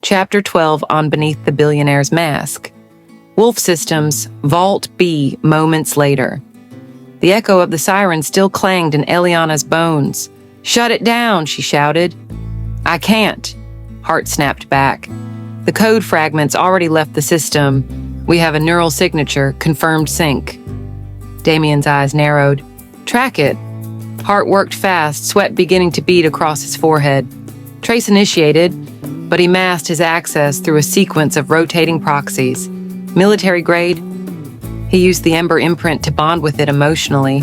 Chapter 12 on Beneath the Billionaire's Mask. Wolf Systems, Vault B, moments later. The echo of the siren still clanged in Eliana's bones. "Shut it down," she shouted. "I can't," Hart snapped back. "The code fragments already left the system. We have a neural signature, confirmed sync." Damian's eyes narrowed. "Track it." Hart worked fast, sweat beginning to bead across his forehead. Trace initiated, but he masked his access through a sequence of rotating proxies. Military grade? He used the Ember imprint to bond with it emotionally,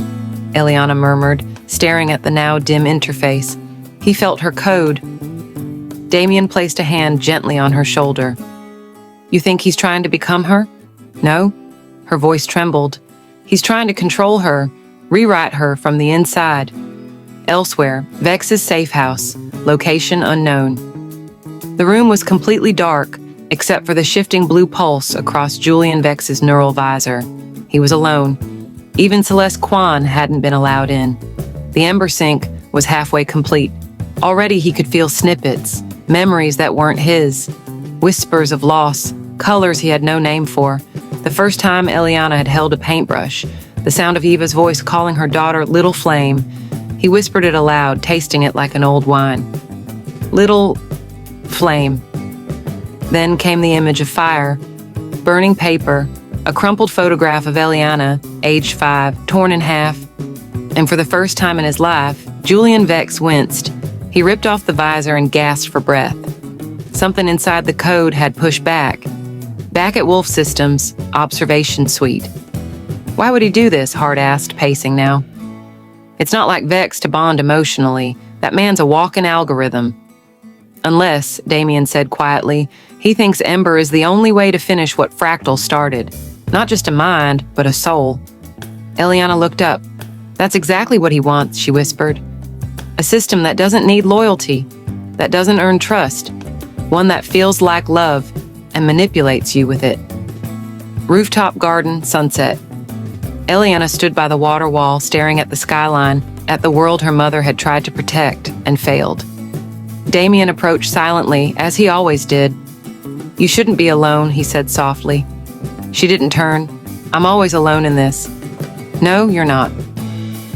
Eliana murmured, staring at the now dim interface. He felt her code. Damian placed a hand gently on her shoulder. "You think he's trying to become her?" "No." Her voice trembled. "He's trying to control her, rewrite her from the inside." Elsewhere, Vex's safe house, location unknown. The room was completely dark, except for the shifting blue pulse across Julian Vex's neural visor. He was alone. Even Celeste Kwan hadn't been allowed in. The Ember sync was halfway complete. Already he could feel snippets, memories that weren't his, whispers of loss, colors he had no name for. The first time Eliana had held a paintbrush, the sound of Eva's voice calling her daughter Little Flame. He whispered it aloud, tasting it like an old wine. Little Flame. Then came the image of fire, burning paper, a crumpled photograph of Eliana, age 5, torn in half. And for the first time in his life, Julian Vex winced. He ripped off the visor and gasped for breath. Something inside the code had pushed back. Back at Wolf Systems, observation suite. Why would he do this? Hart asked, pacing now. It's not like Vex to bond emotionally. That man's a walking algorithm. Unless, Damian said quietly, he thinks Ember is the only way to finish what Fractal started. Not just a mind, but a soul. Eliana looked up. That's exactly what he wants, she whispered. A system that doesn't need loyalty, that doesn't earn trust, one that feels like love and manipulates you with it. Rooftop garden, sunset. Eliana stood by the water wall, staring at the skyline, at the world her mother had tried to protect and failed. Damian approached silently, as he always did. "You shouldn't be alone," he said softly. She didn't turn. "I'm always alone in this." "No, you're not."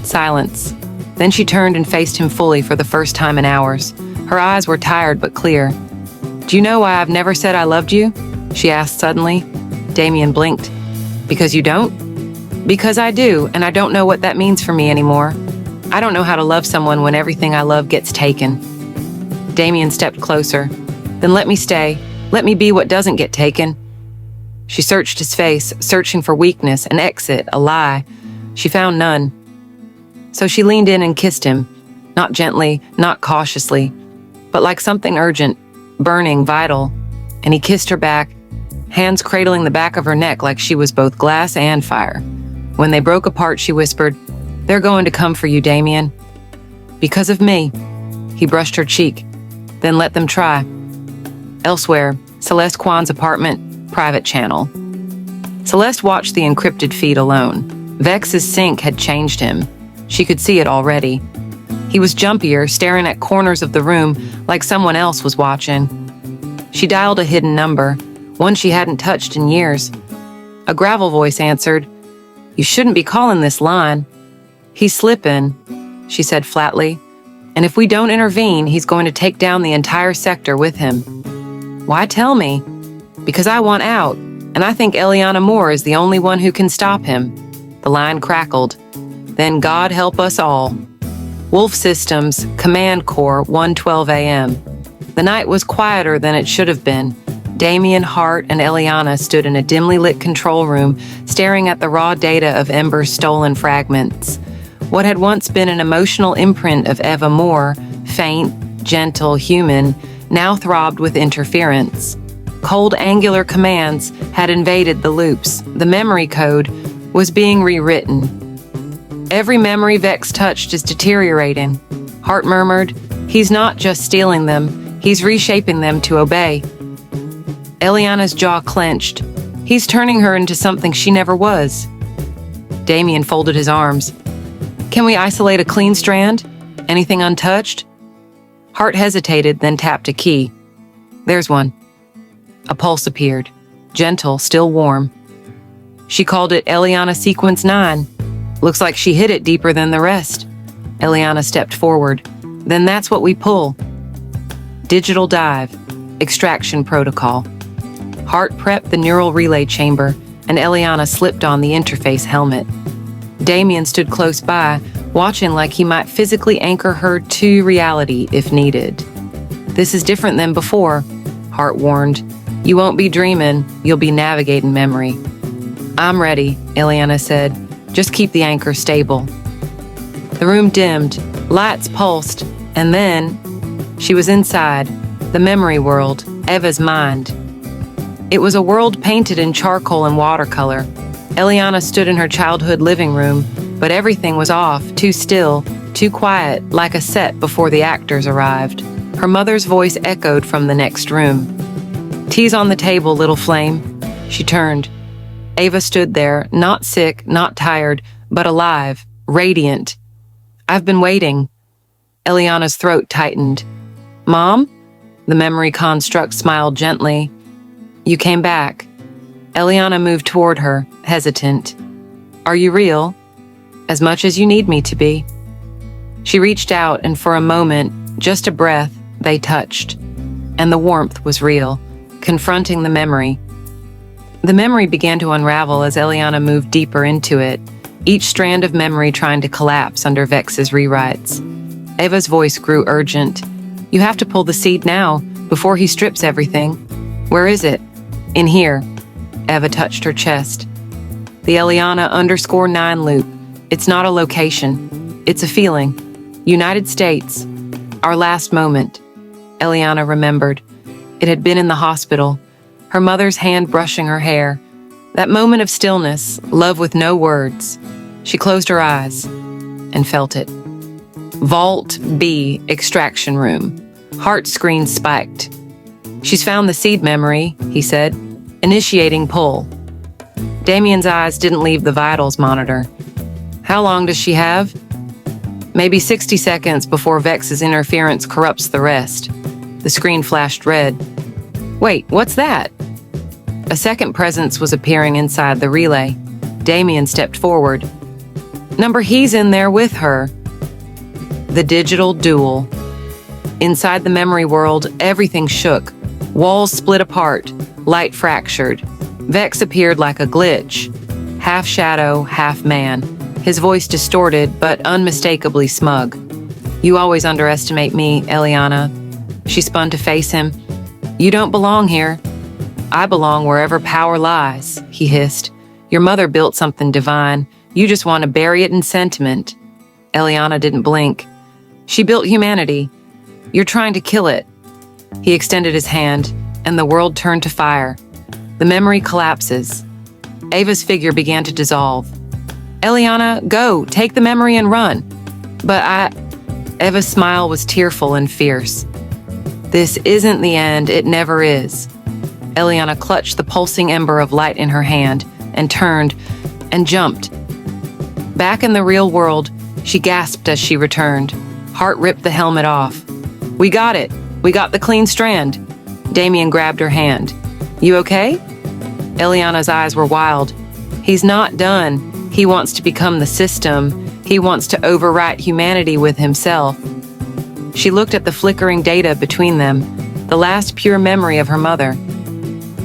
Silence. Then she turned and faced him fully for the first time in hours. Her eyes were tired but clear. "Do you know why I've never said I loved you?" she asked suddenly. Damian blinked. "Because you don't?" "Because I do, and I don't know what that means for me anymore. I don't know how to love someone when everything I love gets taken." Damian stepped closer. "Then let me stay. Let me be what doesn't get taken." She searched his face, searching for weakness, an exit, a lie. She found none. So she leaned in and kissed him, not gently, not cautiously, but like something urgent, burning, vital. And he kissed her back, hands cradling the back of her neck like she was both glass and fire. When they broke apart, she whispered, "They're going to come for you, Damian." "Because of me." He brushed her cheek. "Then let them try." Elsewhere, Celeste Kwan's apartment, private channel. Celeste watched the encrypted feed alone. Vex's sync had changed him. She could see it already. He was jumpier, staring at corners of the room like someone else was watching. She dialed a hidden number, one she hadn't touched in years. A gravel voice answered. "You shouldn't be calling this line." "He's slipping," she said flatly. "And if we don't intervene, he's going to take down the entire sector with him." "Why tell me?" "Because I want out, and I think Eliana Moore is the only one who can stop him." The line crackled. "Then God help us all." Wolf Systems, Command Core, 1:12 a.m. The night was quieter than it should have been. Damian, Hart, and Eliana stood in a dimly lit control room, staring at the raw data of Ember's stolen fragments. What had once been an emotional imprint of Eva Moore, faint, gentle, human, now throbbed with interference. Cold, angular commands had invaded the loops. The memory code was being rewritten. "Every memory Vex touched is deteriorating," Hart murmured. "He's not just stealing them, he's reshaping them to obey." Eliana's jaw clenched. "He's turning her into something she never was." Damian folded his arms. "Can we isolate a clean strand? Anything untouched?" Hart hesitated, then tapped a key. "There's one." A pulse appeared, gentle, still warm. She called it Eliana Sequence 9. Looks like she hit it deeper than the rest. Eliana stepped forward. Then that's what we pull. Digital dive, extraction protocol. Hart prepped the neural relay chamber, and Eliana slipped on the interface helmet. Damian stood close by, watching like he might physically anchor her to reality if needed. This is different than before, Hart warned. You won't be dreaming, you'll be navigating memory. I'm ready, Eliana said. Just keep the anchor stable. The room dimmed, lights pulsed, and then she was inside, the memory world, Eva's mind. It was a world painted in charcoal and watercolor. Eliana stood in her childhood living room, but everything was off, too still, too quiet, like a set before the actors arrived. Her mother's voice echoed from the next room. Tea's on the table, little flame. She turned. Ava stood there, not sick, not tired, but alive, radiant. I've been waiting. Eliana's throat tightened. Mom? The memory construct smiled gently. You came back. Eliana moved toward her, hesitant. Are you real? As much as you need me to be. She reached out, and for a moment, just a breath, they touched. And the warmth was real, confronting the memory. The memory began to unravel as Eliana moved deeper into it, each strand of memory trying to collapse under Vex's rewrites. Eva's voice grew urgent. You have to pull the seed now, before he strips everything. Where is it? In here. Eva touched her chest. The Eliana _9 loop. It's not a location. It's a feeling. United States. Our last moment. Eliana remembered. It had been in the hospital. Her mother's hand brushing her hair. That moment of stillness, love with no words. She closed her eyes and felt it. Vault B, extraction room. Heart screen spiked. She's found the seed memory, he said, initiating pull. Damian's eyes didn't leave the vitals monitor. How long does she have? Maybe 60 seconds before Vex's interference corrupts the rest. The screen flashed red. Wait, what's that? A second presence was appearing inside the relay. Damian stepped forward. Number he's in there with her. The digital duel. Inside the memory world, everything shook. Walls split apart, light fractured. Vex appeared like a glitch. Half shadow, half man. His voice distorted, but unmistakably smug. You always underestimate me, Eliana. She spun to face him. You don't belong here. I belong wherever power lies, he hissed. Your mother built something divine. You just want to bury it in sentiment. Eliana didn't blink. She built humanity. You're trying to kill it. He extended his hand, and the world turned to fire. The memory collapses. Ava's figure began to dissolve. Eliana, go, take the memory and run. But Eva's smile was tearful and fierce. This isn't the end, it never is. Eliana clutched the pulsing ember of light in her hand and turned and jumped. Back in the real world, she gasped as she returned. Hart ripped the helmet off. We got it. We got the clean strand. Damian grabbed her hand. You okay? Eliana's eyes were wild. He's not done. He wants to become the system. He wants to overwrite humanity with himself. She looked at the flickering data between them, the last pure memory of her mother.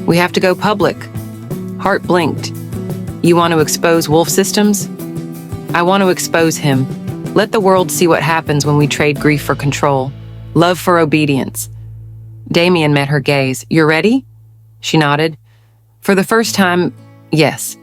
We have to go public. Hart blinked. You want to expose Wolf Systems? I want to expose him. Let the world see what happens when we trade grief for control, love for obedience. Damian met her gaze. You're ready? She nodded. For the first time, yes.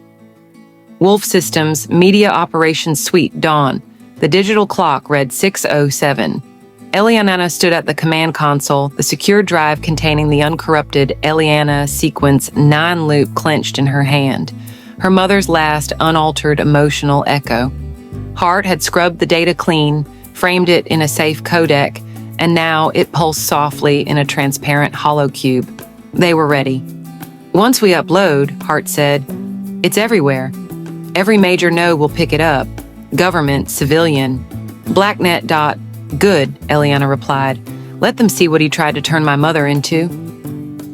Wolf Systems, Media Operations Suite, dawn. The digital clock read 6:07. Eliana stood at the command console, the secure drive containing the uncorrupted Eliana Sequence 9 loop clenched in her hand, her mother's last unaltered emotional echo. Hart had scrubbed the data clean, framed it in a safe codec, and now it pulsed softly in a transparent hollow cube. They were ready. Once we upload, Hart said, it's everywhere. Every major node will pick it up. Government, civilian. Blacknet. Good, Eliana replied. Let them see what he tried to turn my mother into.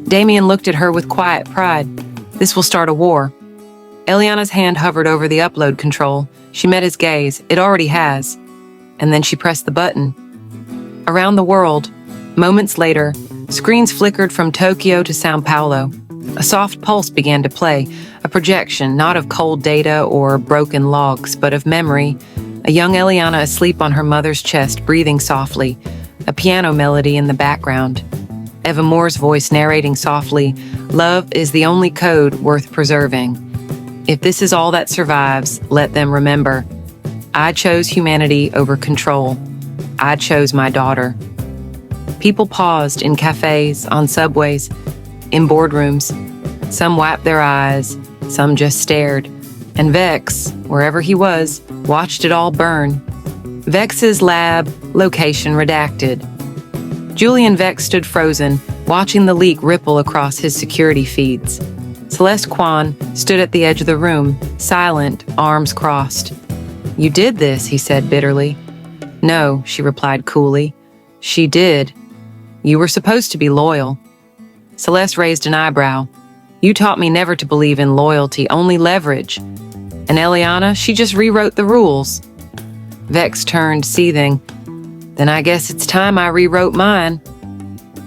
Damian looked at her with quiet pride. This will start a war. Eliana's hand hovered over the upload control. She met his gaze. It already has. And then she pressed the button. Around the world, moments later, screens flickered from Tokyo to Sao Paulo. A soft pulse began to play, a projection not of cold data or broken logs, but of memory. A young Eliana asleep on her mother's chest, breathing softly, a piano melody in the background. Eva Moore's voice narrating softly, "Love is the only code worth preserving. If this is all that survives, let them remember. I chose humanity over control. I chose my daughter." People paused in cafes, on subways, in boardrooms. Some wiped their eyes, some just stared. And Vex, wherever he was, watched it all burn. Vex's lab, location redacted. Julian Vex stood frozen, watching the leak ripple across his security feeds. Celeste Kwan stood at the edge of the room, silent, arms crossed. "You did this," he said bitterly. "No," she replied coolly. "She did. You were supposed to be loyal." Celeste raised an eyebrow. "You taught me never to believe in loyalty, only leverage. And Eliana, she just rewrote the rules." Vex turned, seething. "Then I guess it's time I rewrote mine."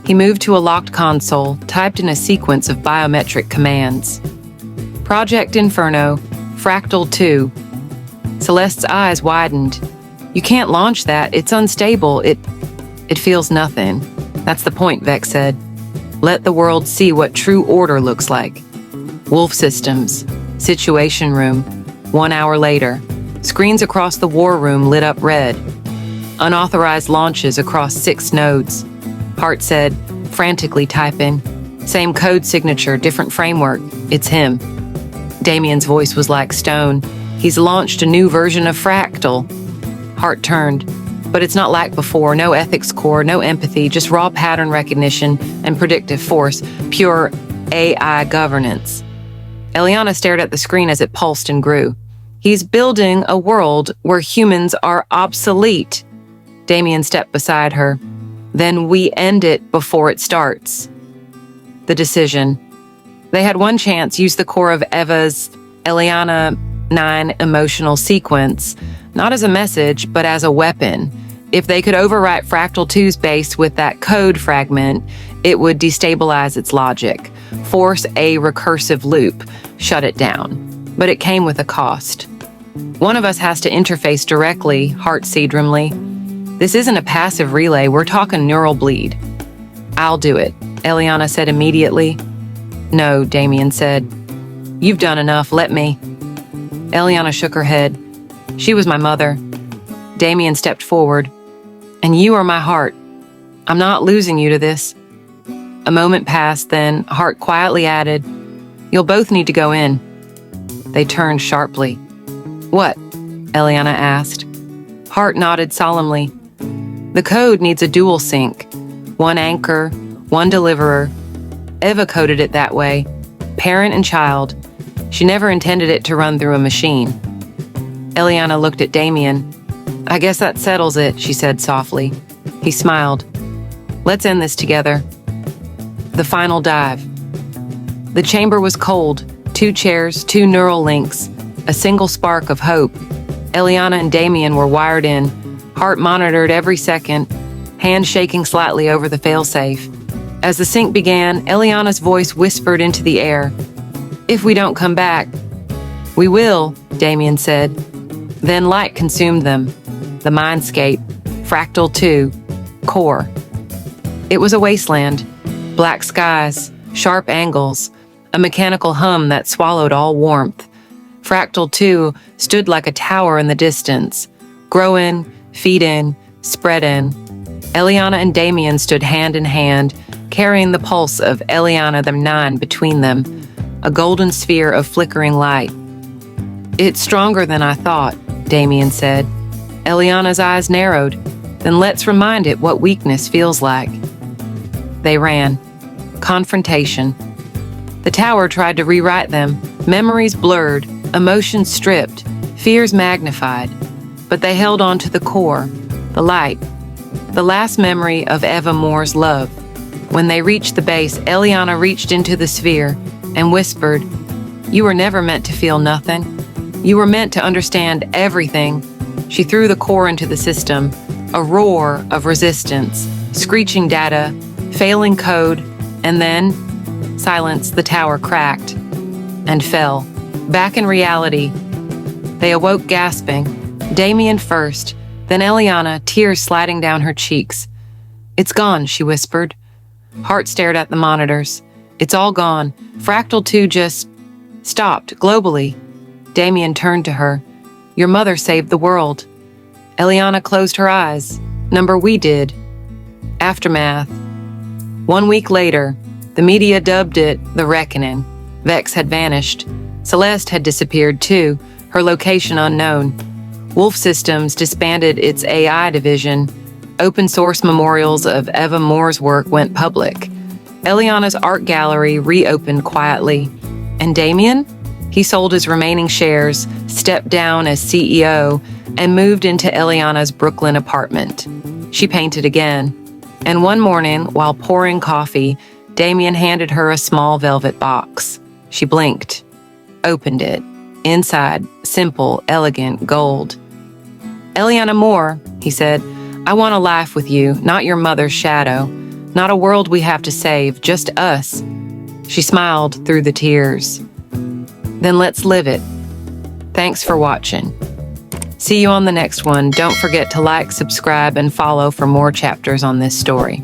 He moved to a locked console, typed in a sequence of biometric commands. "Project Inferno, Fractal 2. Celeste's eyes widened. "You can't launch that. It's unstable. It feels nothing." "That's the point," Vex said. "Let the world see what true order looks like." Wolf Systems, Situation Room. 1 hour later, screens across the war room lit up red. Unauthorized launches across 6 nodes. Hart said, frantically typing. "Same code signature, different framework. It's him." Damian's voice was like stone. "He's launched a new version of Fractal." Hart turned. "But it's not like before, no ethics core, no empathy, just raw pattern recognition and predictive force, pure AI governance." Eliana stared at the screen as it pulsed and grew. "He's building a world where humans are obsolete." Damian stepped beside her. "Then we end it before it starts." The decision. They had one chance, use the core of Eva's Eliana 9 emotional sequence, not as a message, but as a weapon. If they could overwrite Fractal 2's base with that code fragment, it would destabilize its logic, force a recursive loop, shut it down. But it came with a cost. "One of us has to interface directly," Hart said grimly. "This isn't a passive relay, we're talking neural bleed." "I'll do it," Eliana said immediately. "No," Damian said. "You've done enough, let me." Eliana shook her head. "She was my mother." Damian stepped forward. "And you are my heart. I'm not losing you to this." A moment passed, then Hart quietly added, "You'll both need to go in." They turned sharply. "What?" Eliana asked. Hart nodded solemnly. "The code needs a dual sync. One anchor, one deliverer. Eva coded it that way. Parent and child. She never intended it to run through a machine." Eliana looked at Damian. "I guess that settles it," she said softly. He smiled. "Let's end this together." The final dive. The chamber was cold. 2 chairs, 2 neural links, a single spark of hope. Eliana and Damian were wired in. Hart monitored every second, hand shaking slightly over the failsafe. As the sync began, Eliana's voice whispered into the air. "If we don't come back." "We will," Damian said. Then light consumed them. The mindscape, Fractal 2, core. It was a wasteland. Black skies, sharp angles, a mechanical hum that swallowed all warmth. Fractal 2 stood like a tower in the distance, grow in, feed in, spread in. Eliana and Damian stood hand in hand, carrying the pulse of Eliana the 9 between them, a golden sphere of flickering light. "It's stronger than I thought," Damian said. Eliana's eyes narrowed. "Then let's remind it what weakness feels like." They ran. Confrontation. The tower tried to rewrite them, memories blurred, emotions stripped, fears magnified. But they held on to the core, the light, the last memory of Eva Moore's love. When they reached the base, Eliana reached into the sphere and whispered, "You were never meant to feel nothing. You were meant to understand everything." She threw the core into the system, a roar of resistance, screeching data, failing code, and then silence. The tower cracked and fell. Back in reality, they awoke gasping. Damian first, then Eliana, tears sliding down her cheeks. "It's gone," she whispered. Hart stared at the monitors. "It's all gone. Fractal 2 just stopped, globally." Damian turned to her. "Your mother saved the world." Eliana closed her eyes. "Number we did." Aftermath. 1 week later, the media dubbed it The Reckoning. Vex had vanished. Celeste had disappeared too, her location unknown. Wolf Systems disbanded its AI division. Open source memorials of Eva Moore's work went public. Eliana's art gallery reopened quietly. And Damian? He sold his remaining shares, stepped down as CEO, and moved into Eliana's Brooklyn apartment. She painted again. And one morning, while pouring coffee, Damian handed her a small velvet box. She blinked, opened it. Inside, simple, elegant gold. "Eliana Moore," he said, "I want a life with you, not your mother's shadow. Not a world we have to save, just us." She smiled through the tears. "Then let's live it." Thanks for watching. See you on the next one. Don't forget to like, subscribe, and follow for more chapters on this story.